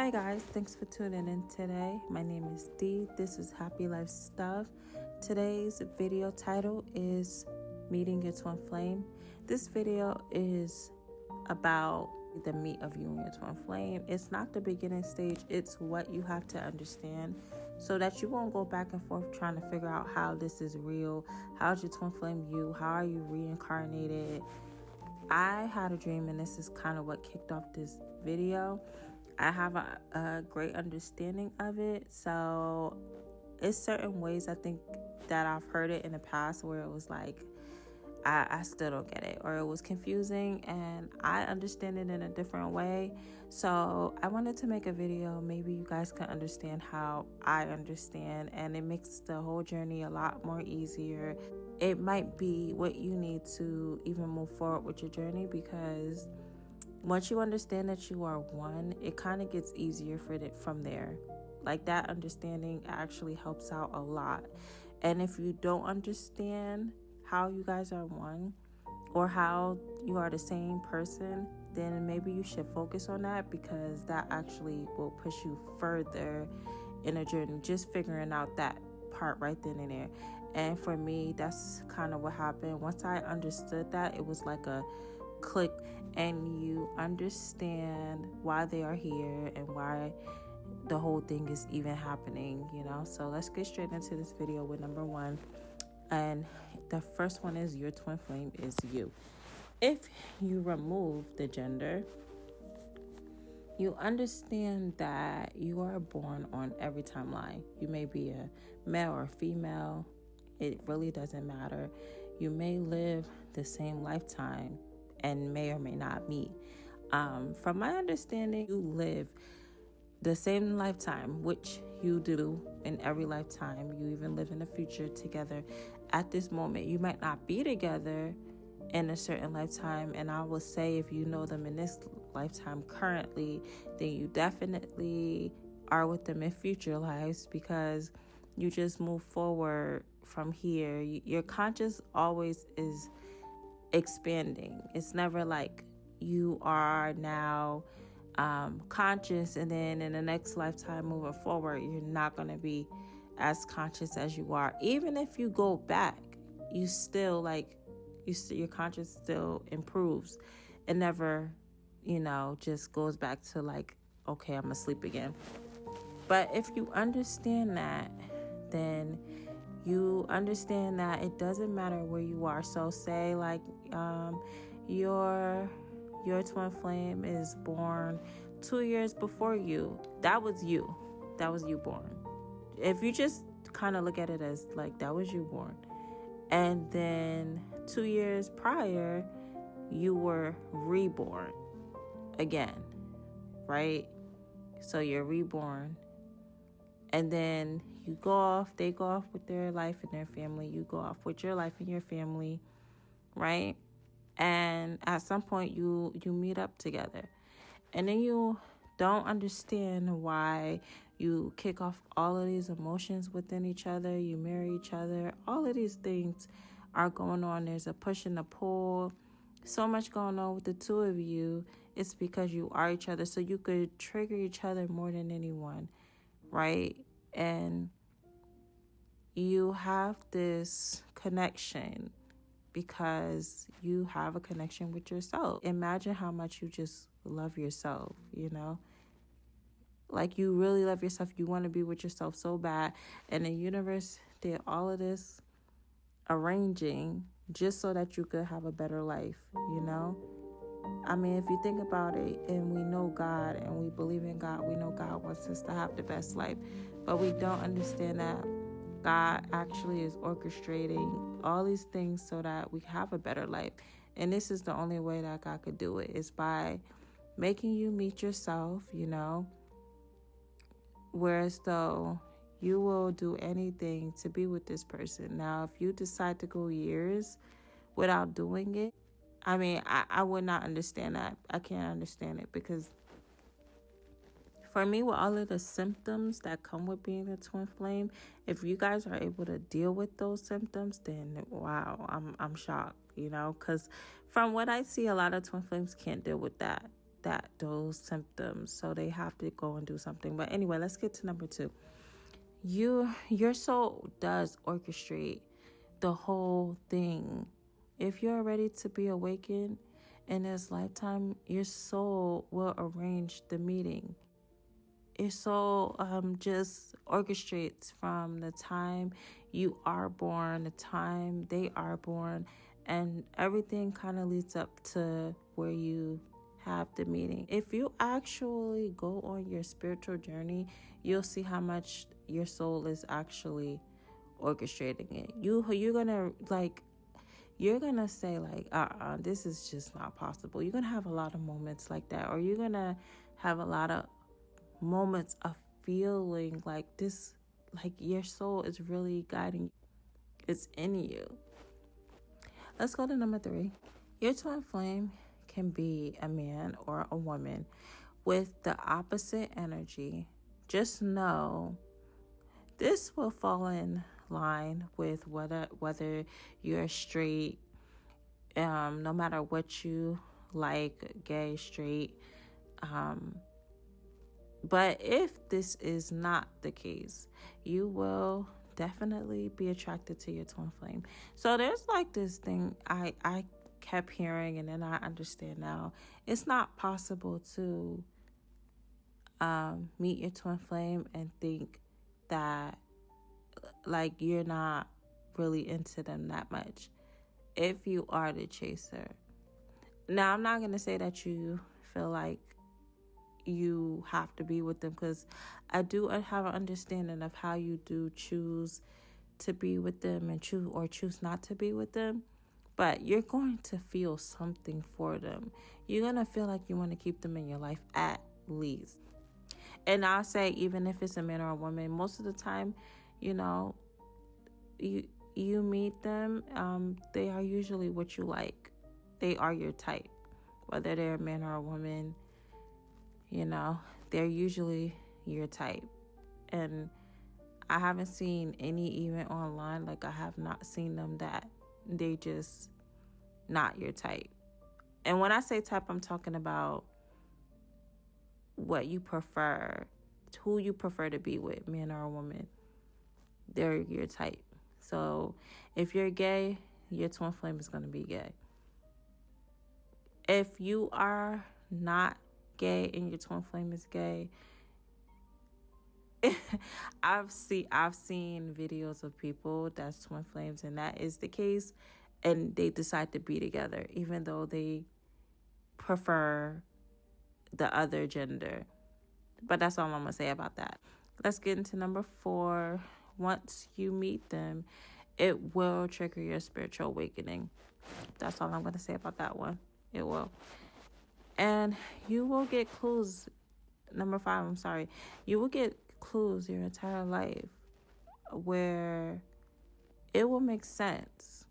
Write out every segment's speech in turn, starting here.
Hi guys, thanks for tuning in today. My name is Dee. This is Happy Life Stuff. Today's video title is Meeting Your Twin Flame. This video is about the meet of you and your twin flame. It's not the beginning stage, it's what you have to understand so that you won't go back and forth trying to figure out how this is real. How's your twin flame you? How are you reincarnated? I had a dream, and this is kind of what kicked off this video. I have a great understanding of it. So it's certain ways I think that I've heard it in the past where it was like, I still don't get it, or it was confusing, and I understand it in a different way. So I wanted to make a video. Maybe you guys can understand how I understand, and it makes the whole journey a lot more easier. It might be what you need to even move forward with your journey, because once you understand that you are one, it kind of gets easier from there. Like, that understanding actually helps out a lot. And if you don't understand how you guys are one, or how you are the same person, then maybe you should focus on that, because that actually will push you further in a journey, just figuring out that part right then and there. And for me, that's kind of what happened. Once I understood that, it was like a click, and you understand why they are here and why the whole thing is even happening, So let's get straight into this video with number one. And the first one is your twin flame is you. If you remove the gender, you understand that you are born on every timeline. You may be a male or female. It really doesn't matter. You may live the same lifetime and may or may not meet. From my understanding, you live the same lifetime, which you do in every lifetime. You even live in the future together at this moment. You might not be together in a certain lifetime, and I will say if you know them in this lifetime currently, then you definitely are with them in future lives, because you just move forward from here. Your conscious always is expanding. It's never like you are now conscious, and then in the next lifetime moving forward, you're not going to be as conscious as you are. Even if you go back, you still your conscious still improves. It never, just goes back to like, okay, I'm asleep again. But if you understand that, then you understand that it doesn't matter where you are. So say like your twin flame is born 2 years before you. That was you. That was you born. If you just kind of look at it as like, that was you born. And then 2 years prior, you were reborn again, right? So you're reborn. And then you go off, they go off with their life and their family. You go off with your life and your family, right? And at some point you meet up together, and then you don't understand why you kick off all of these emotions within each other. You marry each other. All of these things are going on. There's a push and a pull. So much going on with the two of you. It's because you are each other, so you could trigger each other more than anyone, right? And you have this connection because you have a connection with yourself. Imagine how much you just love yourself, Like, you really love yourself. You want to be with yourself so bad. And the universe did all of this arranging just so that you could have a better life, I mean, if you think about it, and we know God and we believe in God, we know God wants us to have the best life. But we don't understand that God actually is orchestrating all these things so that we have a better life. And this is the only way that God could do it, is by making you meet yourself, whereas though you will do anything to be with this person. Now, if you decide to go years without doing it, I mean, I would not understand that. I can't understand it, because for me, with all of the symptoms that come with being a twin flame, if you guys are able to deal with those symptoms, then wow, I'm shocked, because from what I see, a lot of twin flames can't deal with that. those symptoms, so they have to go and do something. But anyway, let's get to number 2. Your soul does orchestrate the whole thing. If you're ready to be awakened in this lifetime, your soul will arrange the meeting. Your soul just orchestrates from the time you are born, the time they are born, and everything kind of leads up to where you have the meeting. If you actually go on your spiritual journey, you'll see how much your soul is actually orchestrating it. You're gonna say like, this is just not possible. You're gonna have a lot of moments like that, or you're gonna have a lot of moments of feeling like this, like your soul is really guiding you. It's in you. Let's go to number 3. Your twin flame can be a man or a woman with the opposite energy. Just know this will fall in line with whether you're straight, no matter what you like, gay, straight. But if this is not the case, you will definitely be attracted to your twin flame. So there's like this thing I kept hearing, and then I understand now. It's not possible to meet your twin flame and think that like you're not really into them that much if you are the chaser. Now, I'm not going to say that you feel like you have to be with them, because I do have an understanding of how you do choose to be with them and choose not to be with them. But you're going to feel something for them. You're going to feel like you want to keep them in your life at least. And I'll say, even if it's a man or a woman, most of the time, you meet them, they are usually what you like. They are your type, whether they're a man or a woman. They're usually your type. And I haven't seen any, even online, like I have not seen them that they just not your type. And when I say type, I'm talking about what you prefer, who you prefer to be with, man or a woman. They're your type. So if you're gay, your twin flame is going to be gay. If you are not gay and your twin flame is gay, I've seen videos of people that's twin flames and that is the case, and they decide to be together even though they prefer the other gender. But that's all I'm gonna say about that. Let's get into number 4. Once you meet them, it will trigger your spiritual awakening. That's all I'm gonna say about that one. It will. And you will get clues. Number 5, I'm sorry. You will get clues your entire life where it will make sense.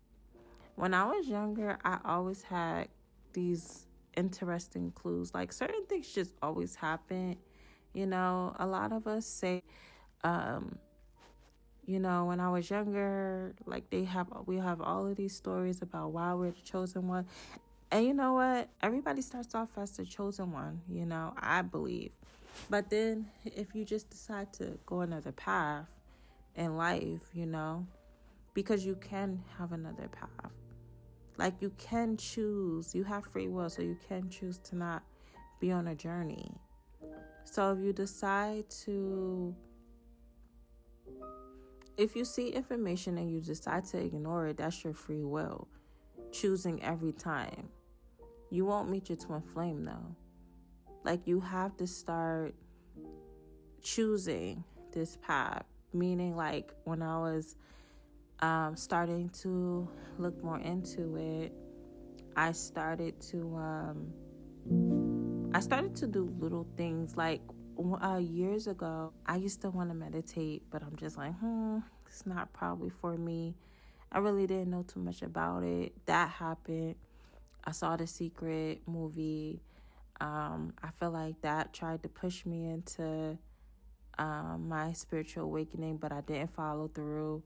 When I was younger, I always had these interesting clues. Like certain things just always happen. A lot of us say, when I was younger, like we have all of these stories about why we're the chosen one. And you know what? Everybody starts off as the chosen one, I believe. But then if you just decide to go another path in life, because you can have another path. Like you can choose, you have free will, so you can choose to not be on a journey. So if you decide if you see information and you decide to ignore it, that's your free will. Choosing every time. You won't meet your twin flame though. Like you have to start choosing this path. Meaning like when I was starting to look more into it, I started to do little things. Like years ago, I used to want to meditate, but I'm just like, it's not probably for me. I really didn't know too much about it. That happened. I saw The Secret movie. I feel like that tried to push me into my spiritual awakening, but I didn't follow through.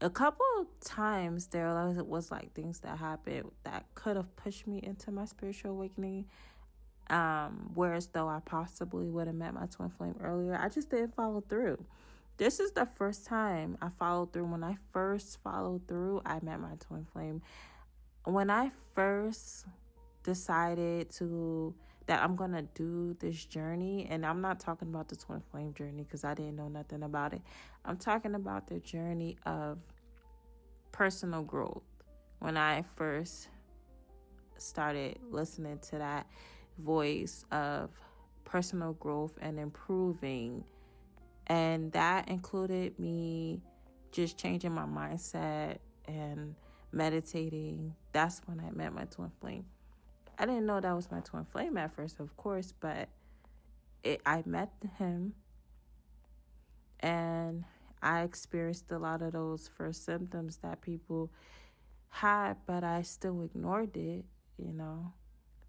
A couple of times there was like things that happened that could have pushed me into my spiritual awakening, Whereas though I possibly would have met my twin flame earlier, I just didn't follow through. This is the first time I followed through. When I first followed through, I met my twin flame. When I first decided that I'm gonna do this journey, and I'm not talking about the twin flame journey because I didn't know nothing about it. I'm talking about the journey of personal growth. When I first started listening to that voice of personal growth and improving, and that included me just changing my mindset and meditating, that's when I met my twin flame. I didn't know that was my twin flame at first, of course, but I met him and I experienced a lot of those first symptoms that people had, but I still ignored it, you know.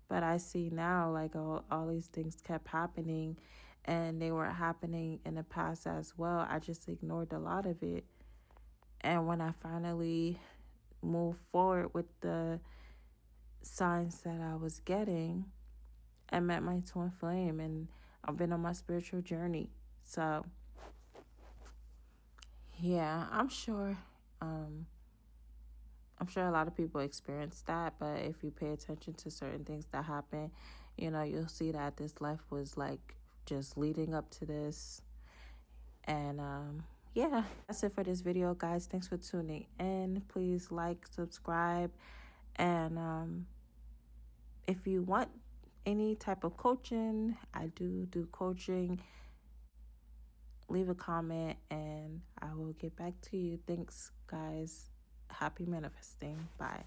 But I see now, like, all these things kept happening and they were happening in the past as well. I just ignored a lot of it. And when I finally moved forward with the signs that I was getting, I met my twin flame and I've been on my spiritual journey. So, yeah, I'm sure a lot of people experience that, but if you pay attention to certain things that happen, you'll see that this life was like just leading up to this. And yeah, that's it for this video, guys. Thanks for tuning in. Please like, subscribe, and if you want any type of coaching, I do coaching. Leave a comment and I will get back to you. Thanks, guys. Happy manifesting. Bye.